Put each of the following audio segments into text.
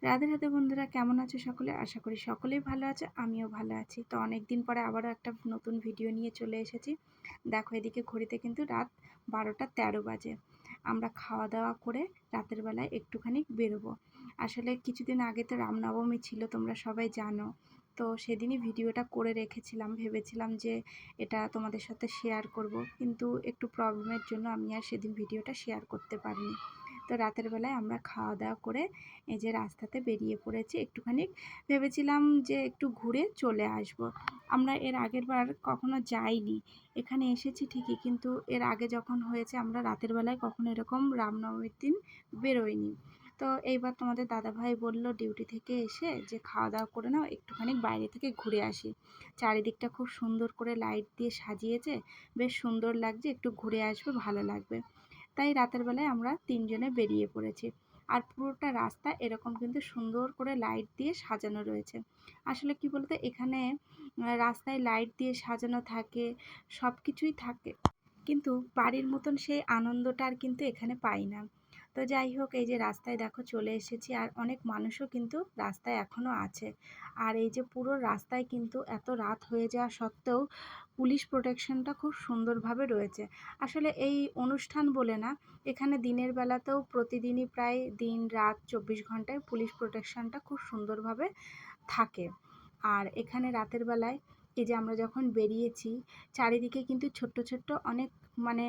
রাধে রাধে বন্ধুরা, কেমন আছো সকলে? আশা করি সকলেই ভালো আছে, আমিও ভালো আছি। তো অনেক দিন পরে আবারও একটা নতুন ভিডিও নিয়ে চলে এসেছি। দেখো, এদিকে ঘড়িতে কিন্তু রাত 12টা 13 বাজে। আমরা খাওয়া দাওয়া করে রাতের বেলায় একটুখানি বেরোবো। আসলে কিছুদিন আগে তো রামনবমী ছিল, তোমরা সবাই জানো। তো সেদিনই ভিডিওটা করে রেখেছিলাম, ভেবেছিলাম যে এটা তোমাদের সাথে শেয়ার করব, কিন্তু একটু প্রবলেমের জন্য আমি আর সেদিন ভিডিওটা শেয়ার করতে পারিনি। তো রাতের বেলায় আমরা খাওয়া দাওয়া করে এই যে রাস্তাতে বেরিয়ে পড়েছি একটুখানি। ভেবেছিলাম যে একটু ঘুরে চলে আসব। আমরা এর আগের বার কখনো যাইনি, এখানে এসেছি ঠিকই, কিন্তু এর আগে যখন হয়েছে আমরা রাতের বেলায় কখনো এরকম রামনবমীর দিন বেরোইনি। তো এইবার তোমাদের দাদাভাই বলল ডিউটি থেকে এসে যে খাওয়া দাওয়া করে নাও, একটুখানি বাইরে থেকে ঘুরে আসি। চারিদিকটা খুব সুন্দর করে লাইট দিয়ে সাজিয়েছে, বেশ সুন্দর লাগছে, একটু ঘুরে আসবে, ভালো লাগবে। তাই রাতের বেলায় আমরা তিনজনে বেরিয়ে পড়েছি। আর পুরোটা রাস্তা এরকম কিন্তু সুন্দর করে লাইট দিয়ে সাজানো রয়েছে। আসলে কি বলতে, এখানে রাস্তায় লাইট দিয়ে সাজানো থাকে, সব কিছুই থাকে, কিন্তু বাড়ির মতন সেই আনন্দটা আর কিন্তু এখানে পাই না। তো যাই হোক, এই যে রাস্তায় দেখো চলে এসেছি, আর অনেক মানুষও কিন্তু রাস্তায় এখনও আছে। আর এই যে পুরো রাস্তায় কিন্তু এত রাত হয়ে যাওয়া সত্ত্বেও পুলিশ প্রোটেকশনটা খুব সুন্দরভাবে রয়েছে। আসলে এই অনুষ্ঠান বলে না, এখানে দিনের বেলাতেও প্রতিদিনই প্রায় দিন রাত 24 ঘন্টায় পুলিশ প্রোটেকশনটা খুব সুন্দরভাবে থাকে। আর এখানে রাতের বেলায় এই যে আমরা যখন বেরিয়েছি, চারিদিকে কিন্তু ছোট্ট ছোট্ট অনেক, মানে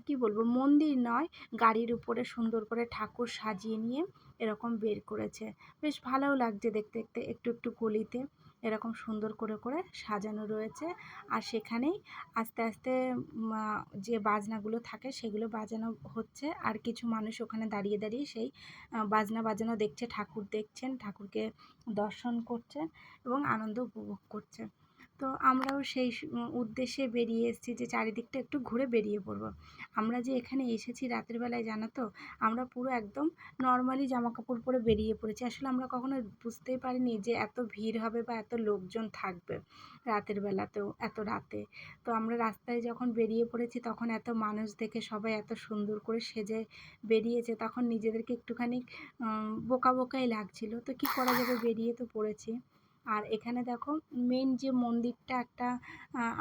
কি বলবো, মন্দির নয়, গাড়ির উপরে সুন্দর করে ঠাকুর সাজিয়ে নিয়ে এরকম বের করেছে। বেশ ভালোও লাগছে দেখতে দেখতে, একটু একটু গলিতে এরকম সুন্দর করে করে সাজানো রয়েছে। আর সেখানেই আস্তে আস্তে যে বাজনাগুলো থাকে সেগুলো বাজানো হচ্ছে, আর কিছু মানুষ ওখানে দাঁড়িয়ে দাঁড়িয়ে সেই বাজনা বাজানো দেখছে, ঠাকুর দেখছেন, ঠাকুরকে দর্শন করছেন এবং আনন্দ উপভোগ করছে। তো আমরাও সেই উদ্দেশ্যে বেরিয়ে এসেছি যে চারিদিকটা একটু ঘুরে বেরিয়ে পড়বো। আমরা যে এখানে এসেছি রাতের বেলায়, জানো তো, আমরা পুরো একদম নর্মালি জামা কাপড় পরে বেরিয়ে পড়েছি। আসলে আমরা কখনো বুঝতেই পারিনি যে এত ভিড় হবে বা এত লোকজন থাকবে রাতের বেলাতেও, এত রাতে। তো আমরা রাস্তায় যখন বেরিয়ে পড়েছি তখন এত মানুষ দেখে সবাই এত সুন্দর করে সেজে বেরিয়েছে, তখন নিজেদেরকে একটুখানি বোকা বোকাই লাগছিল। তো কি করা যাবে, বেরিয়ে তো পড়েছি। আর এখানে দেখো মেন যে মন্দিরটা একটা,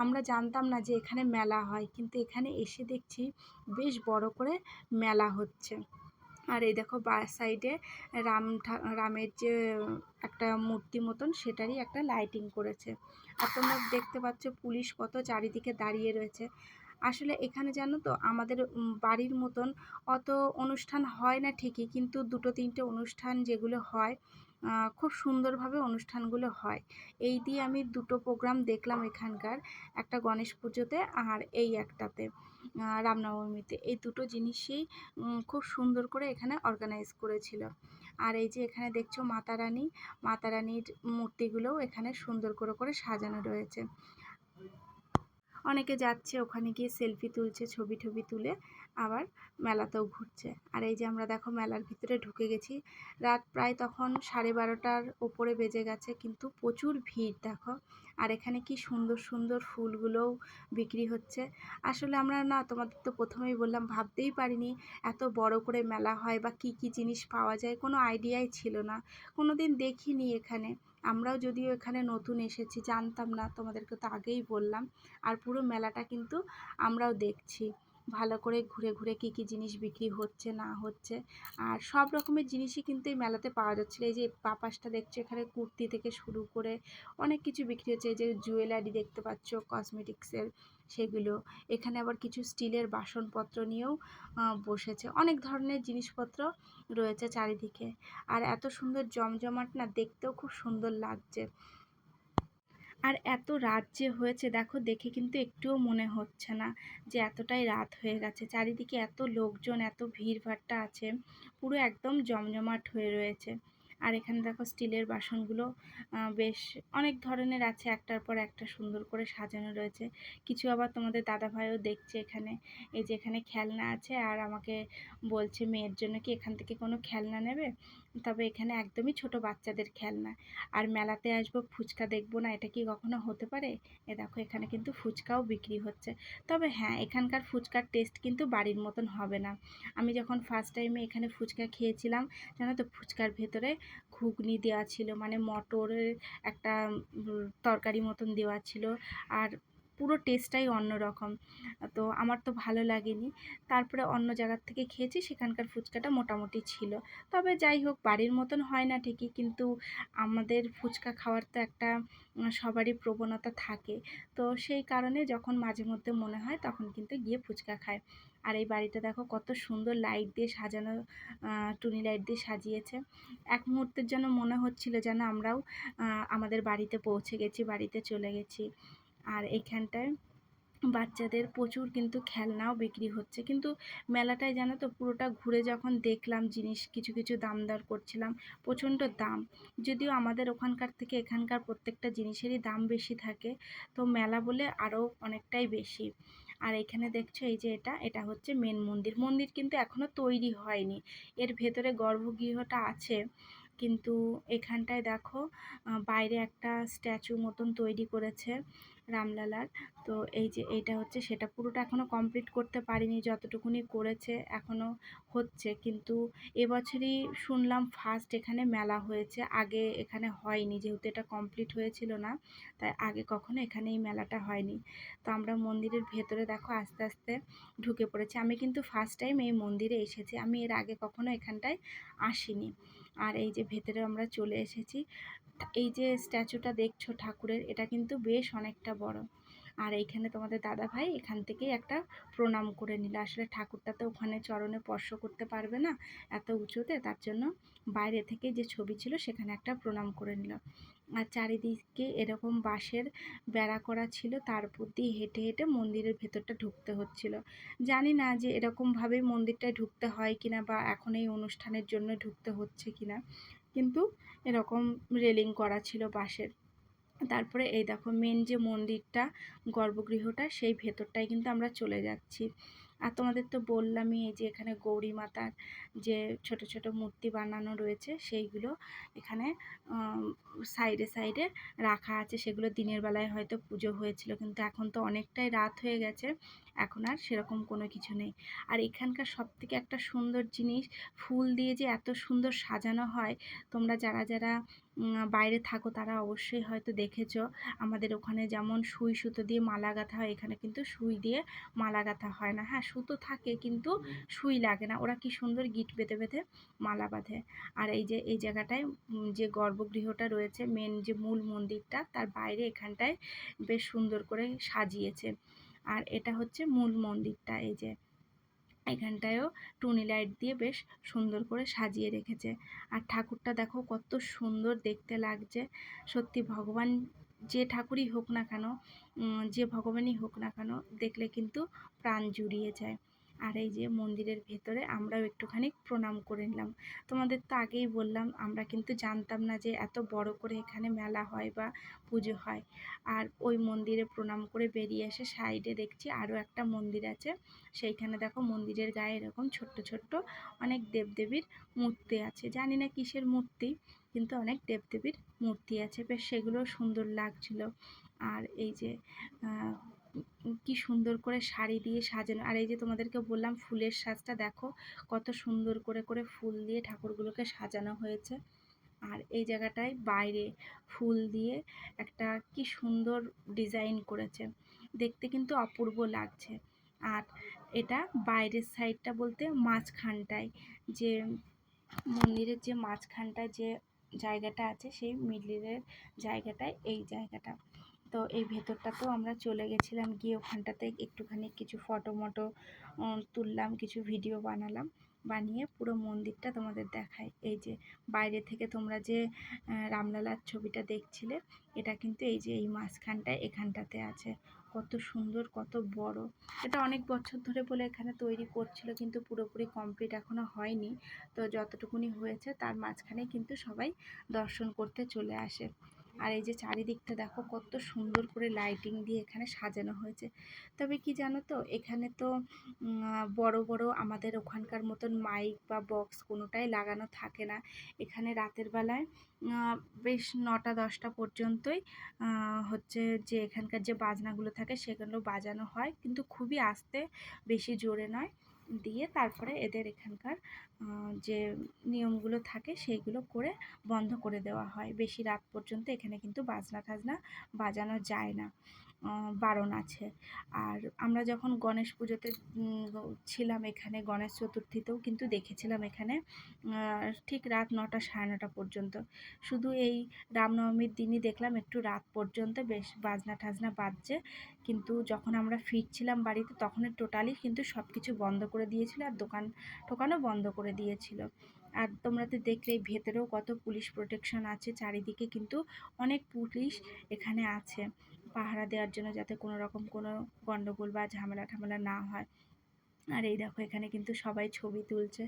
আমরা জানতাম না যে এখানে মেলা হয়, কিন্তু এখানে এসে দেখছি বেশ বড় করে মেলা হচ্ছে। আর এই দেখো বা সাইডে রামের যে একটা মূর্তি মতন সেটারই একটা লাইটিং করেছে। আর তোমরা দেখতে পাচ্ছ পুলিশ কত চারিদিকে দাঁড়িয়ে রয়েছে। আসলে এখানে জানো তো, আমাদের বাড়ির মতন অত অনুষ্ঠান হয় না ঠিকই, কিন্তু দুটো তিনটে অনুষ্ঠান যেগুলো হয়, খুব সুন্দরভাবে অনুষ্ঠানগুলো হয়। এই দিয়ে আমি দুটো প্রোগ্রাম দেখলাম এখানকার, একটা গণেশ পুজোতে আর এই একটাতে রামনবমীতে। এই দুটো জিনিসই খুব সুন্দর করে এখানে অর্গানাইজ করেছিল। আর এই যে এখানে দেখছো মাতা রানীর মূর্তিগুলোও এখানে সুন্দর করে করে সাজানো রয়েছে। অনেকে যাচ্ছে ওখানে গিয়ে সেলফি তুলছে, ছবি টবি তুলে আবার মেলাতেও ঘুরছে। আর এই যে আমরা দেখো মেলার ভিতরে ঢুকে গেছি। রাত প্রায় তখন 12:30টার ওপরে বেজে গেছে, কিন্তু প্রচুর ভিড় দেখো। আর এখানে কি সুন্দর সুন্দর ফুলগুলোও বিক্রি হচ্ছে। আসলে আমরা না, তোমাদের তো প্রথমেই বললাম, ভাবতেই পারিনি এত বড় করে মেলা হয় বা কি কি জিনিস পাওয়া যায়, কোনো আইডিয়াই ছিল না, কোনো দিন দেখিনি এখানে। আমরাও যদিও এখানে নতুন এসেছি, জানতাম না, তোমাদেরকে তো আগেই বললাম। আর পুরো মেলাটা কিন্তু আমরাও দেখছি ভালো করে ঘুরে ঘুরে কী কী জিনিস বিক্রি হচ্ছে না হচ্ছে। আর সব রকমের জিনিসই কিন্তু এই মেলাতে পাওয়া যাচ্ছিলো। এই যে পাপাসটা দেখছো, এখানে কুর্তি থেকে শুরু করে অনেক কিছু বিক্রি হচ্ছে। এই যে জুয়েলারি দেখতে পাচ্ছ কসমেটিক্সের, সেগুলো। এখানে আবার কিছু স্টিলের বাসনপত্র নিয়েও বসেছে, অনেক ধরনের জিনিসপত্র রয়েছে চারিদিকে। আর এত সুন্দর জমজমাট না, দেখতেও খুব সুন্দর লাগছে। আর এত রাত যে হয়েছে দেখো, দেখে কিন্তু একটুও মনে হচ্ছে না যে এতটাই রাত হয়ে গেছে। চারিদিকে এত লোকজন, এত ভিড়ভাট্টা আছে, পুরো একদম জমজমাট হয়ে রয়েছে। আর এখানে দেখো স্টিলের বাসনগুলো বেশ অনেক ধরনের আছে, একটার পর একটা সুন্দর করে সাজানো রয়েছে। কিছু আবার তোমাদের দাদাভাইও দেখছে এখানে। এই যে এখানে খেলনা আছে, আর আমাকে বলছে মেয়ের জন্য কি এখান থেকে কোনো খেলনা নেবে। তবে এখানে একদমই ছোট বাচ্চাদের খেলনা। আর মেলাতে আসবো ফুচকা দেখবো না, এটা কি কখনো হতে পারে? এ দেখো এখানে কিন্তু ফুচকাও বিক্রি হচ্ছে। তবে হ্যাঁ, এখানকার ফুচকার টেস্ট কিন্তু বাড়ির মতন হবে না। আমি যখন ফার্স্ট টাইমে এখানে ফুচকা খেয়েছিলাম, জানো তো ফুচকার ভেতরে ঘুগনি দেওয়া ছিল, মানে মটরের একটা তরকারি মতন দেওয়া ছিল, আর পুরো টেস্টটাই অন্যরকম। তো আমার তো ভালো লাগেনি। তারপরে অন্য জায়গার থেকে খেয়েছি, সেখানকার ফুচকাটা মোটামুটি ছিল। তবে যাই হোক, বাড়ির মতন হয় না ঠিকই, কিন্তু আমাদের ফুচকা খাওয়ার তো একটা সবারই প্রবণতা থাকে। তো সেই কারণে যখন মাঝে মধ্যে মনে হয় তখন কিন্তু গিয়ে ফুচকা খায়। আর এই বাড়িটা দেখো কত সুন্দর লাইট দিয়ে সাজানো, টুনি লাইট দিয়ে সাজিয়েছে। এক মুহূর্তের জন্য মনে হচ্ছিল যেন আমরাও আমাদের বাড়িতে পৌঁছে গেছি, বাড়িতে চলে গেছি। আর এইখানটায় বাচ্চাদের প্রচুর কিন্তু খেলনাও বিক্রি হচ্ছে, কিন্তু মেলাটায় জানো তো পুরোটা ঘুরে যখন দেখলাম জিনিস কিছু কিছু দাম দর করছিলাম, প্রচণ্ড দাম। যদিও আমাদের ওখানকার থেকে এখানকার প্রত্যেকটা জিনিসেরই দাম বেশি থাকে, তো মেলা বলে আরও অনেকটাই বেশি। আর এখানে দেখছো এই যে এটা হচ্ছে মেন মন্দির। মন্দির কিন্তু এখনো তৈরি হয়নি, এর ভেতরে গর্ভগৃহটা আছে। কিন্তু এখানটায় দেখো বাইরে একটা স্ট্যাচু মতন তৈরি করেছে রামলালার। তো এই যে এইটা হচ্ছে সেটা, পুরোটা এখনও কমপ্লিট করতে পারিনি, যতটুকুনি করেছে এখনও হচ্ছে। কিন্তু এবছরই শুনলাম ফার্স্ট এখানে মেলা হয়েছে, আগে এখানে হয়নি, যেহেতু এটা কমপ্লিট হয়েছিল না, তাই আগে কখনো এখানে এই মেলাটা হয়নি। তো আমরা মন্দিরের ভেতরে দেখো আস্তে আস্তে ঢুকে পড়েছি। আমি কিন্তু ফার্স্ট টাইম এই মন্দিরে এসেছি, আমি এর আগে কখনো এখানটায় আসিনি। আর এই যে ভেতরে আমরা চলে এসেছি। এই যে স্ট্যাচুটা দেখছো ঠাকুরের, এটা কিন্তু বেশ অনেকটা বড়। আর এইখানে তোমাদের দাদা ভাই এখান থেকেই একটা প্রণাম করে নিল। আসলে ঠাকুরটা তো ওখানে চরণে স্পর্শ করতে পারবে না এত উঁচুতে, তার জন্য বাইরে থেকে যে ছবি ছিল সেখানে একটা প্রণাম করে নিল। আর চারিদিকে এরকম বাঁশের বেড়া করা ছিল, তার উপর দিয়ে হেঁটে হেঁটে মন্দিরের ভেতরটা ঢুকতে হচ্ছিল। জানি না যে এরকমভাবেই মন্দিরটায় ঢুকতে হয় কিনা, বা এখন এই অনুষ্ঠানের জন্য ঢুকতে হচ্ছে কিনা, কিন্তু এরকম রেলিং করা ছিল বাঁশের। তারপরে এই দেখো মেন যে মন্দিরটা, গর্ভগৃহটা, সেই ভেতরটায় কিন্তু আমরা চলে যাচ্ছি। আর তোমাদের তো বললামই এই যে এখানে গৌরী মাতার যে ছোট ছোট মূর্তি বানানো রয়েছে সেইগুলো এখানে সাইডে সাইডে রাখা আছে। সেগুলো দিনের বেলায় হয়তো পুজো হয়েছিল, কিন্তু এখন তো অনেকটাই রাত হয়ে গেছে, এখন আর সেরকম কোনো কিছু নেই। আর এখানকার সবথেকে একটা সুন্দর জিনিস, ফুল দিয়ে যে এত সুন্দর সাজানো হয়, তোমরা যারা যারা বাইরে থাকো তারা অবশ্যই হয়তো দেখেছো। আমাদের ওখানে যেমন সুই সুতো দিয়ে মালা গাঁথা হয়, এখানে কিন্তু সুই দিয়ে মালা গাঁথা হয় না। হ্যাঁ, সুতো থাকে কিন্তু সুই লাগে না, ওরা কি সুন্দর গিট বেঁধে বেঁধে মালা বাঁধে। আর এই যে এই জায়গাটায় যে গর্ভগৃহটা রয়েছে, মেন যে মূল মন্দিরটা, তার বাইরে এখানটায় বেশ সুন্দর করে সাজিয়েছে। আর এটা হচ্ছে মূল মন্দিরটা, এই যে এখানটায়ও টুনি লাইট দিয়ে বেশ সুন্দর করে সাজিয়ে রেখেছে। আর ঠাকুরটা দেখো কত সুন্দর দেখতে লাগছে। সত্যি ভগবান যে ঠাকুরই হোক না কেন, যে ভগবানই হোক না কেন, দেখলে কিন্তু প্রাণ জুড়িয়ে যায়। আর এই যে মন্দিরের ভেতরে আমরাও একটুখানি প্রণাম করে নিলাম। তোমাদের তো আগেই বললাম, আমরা কিন্তু জানতাম না যে এত বড় করে এখানে মেলা হয় বা পুজো হয়। আর ওই মন্দিরে প্রণাম করে বেরিয়ে এসে সাইডে দেখছি আরও একটা মন্দির আছে। সেইখানে দেখো মন্দিরের গায়ে এরকম ছোট্ট ছোট্ট অনেক দেবদেবীর মূর্তি আছে, জানি না কিসের মূর্তি, কিন্তু অনেক দেবদেবীর মূর্তি আছে, বেশ সেগুলো সুন্দর লাগছিল। আর এই যে কি সুন্দর করে শাড়ি দিয়ে সাজানো। আর এই যে তোমাদেরকে বললাম ফুলের সাজটা দেখো, কত সুন্দর করে করে ফুল দিয়ে ঠাকুরগুলোকে সাজানো হয়েছে। আর এই জায়গাটায় বাইরে ফুল দিয়ে একটা কি সুন্দর ডিজাইন করেছে, দেখতে কিন্তু অপূর্ব লাগছে। আর এটা বাইরের সাইডটা বলতে মাঝখানটায়, যে মন্দিরের যে মাঝখানটায় যে জায়গাটা আছে, সেই মিডিলের জায়গাটায় এই জায়গাটা। তো এই ভেতরটাতেও আমরা চলে গেছিলাম, গিয়ে ওখানটাতে একটুখানি কিছু ফটো মটো তুললাম, কিছু ভিডিও বানালাম, বানিয়ে পুরো মন্দিরটা তোমাদের দেখাই। এই যে বাইরে থেকে তোমরা যে রামলালার ছবিটা দেখছিলে, এটা কিন্তু এই যে এই মাঝখানটায় এখানটাতে আছে। কত সুন্দর, কত বড়। এটা অনেক বছর ধরে বলে এখানে তৈরি করছিল, কিন্তু পুরোপুরি কমপ্লিট এখনো হয়নি। তো যতটুকুনি হয়েছে তার মাঝখানে কিন্তু সবাই দর্শন করতে চলে আসে। আর এই যে চারিদিকটা দেখো কত সুন্দর করে লাইটিং দিয়ে এখানে সাজানো হয়েছে। তবে কি জানো তো, এখানে তো বড় বড় আমাদের ওখানকার মতন মাইক বা বক্স কোনোটাই লাগানো থাকে না। এখানে রাতের বেলায় বেশ 9টা-10টা পর্যন্তই হচ্ছে যে এখানকার যে বাজনাগুলো থাকে সেগুলো বাজানো হয়, কিন্তু খুবই আস্তে, বেশি জোরে নয়। দিয়ে তারপরে এদের এখানকার যে নিয়মগুলো থাকে সেইগুলো করে বন্ধ করে দেওয়া হয়। বেশি রাত পর্যন্ত এখানে কিন্তু বাজনা টাজনা বাজানো যায় না, বারণ আছে। আর আমরা যখন গণেশ পুজোতে ছিলাম এখানে, গণেশ চতুর্থীতেও কিন্তু দেখেছিলাম এখানে ঠিক রাত 9টা 9:30 পর্যন্ত। শুধু এই রামনবমীর দিনই দেখলাম একটু রাত পর্যন্ত বেশ বাজনা টাজনা বাজছে, কিন্তু যখন আমরা ফিরছিলাম বাড়িতে তখন টোটালি কিন্তু সব কিছু বন্ধ করে দিয়েছিল, আর দোকান টোকানও বন্ধ করে দিয়েছিল। আর তোমরা তো দেখলেই ভেতরেও কত পুলিশ প্রোটেকশন আছে, চারিদিকে কিন্তু অনেক পুলিশ এখানে আছে পাহারা দেওয়ার জন্য, যাতে কোনো রকম কোনো গন্ডগোল বা ঝামেলা ঠামেলা না হয়। আর এই দেখো এখানে কিন্তু সবাই ছবি তুলছে।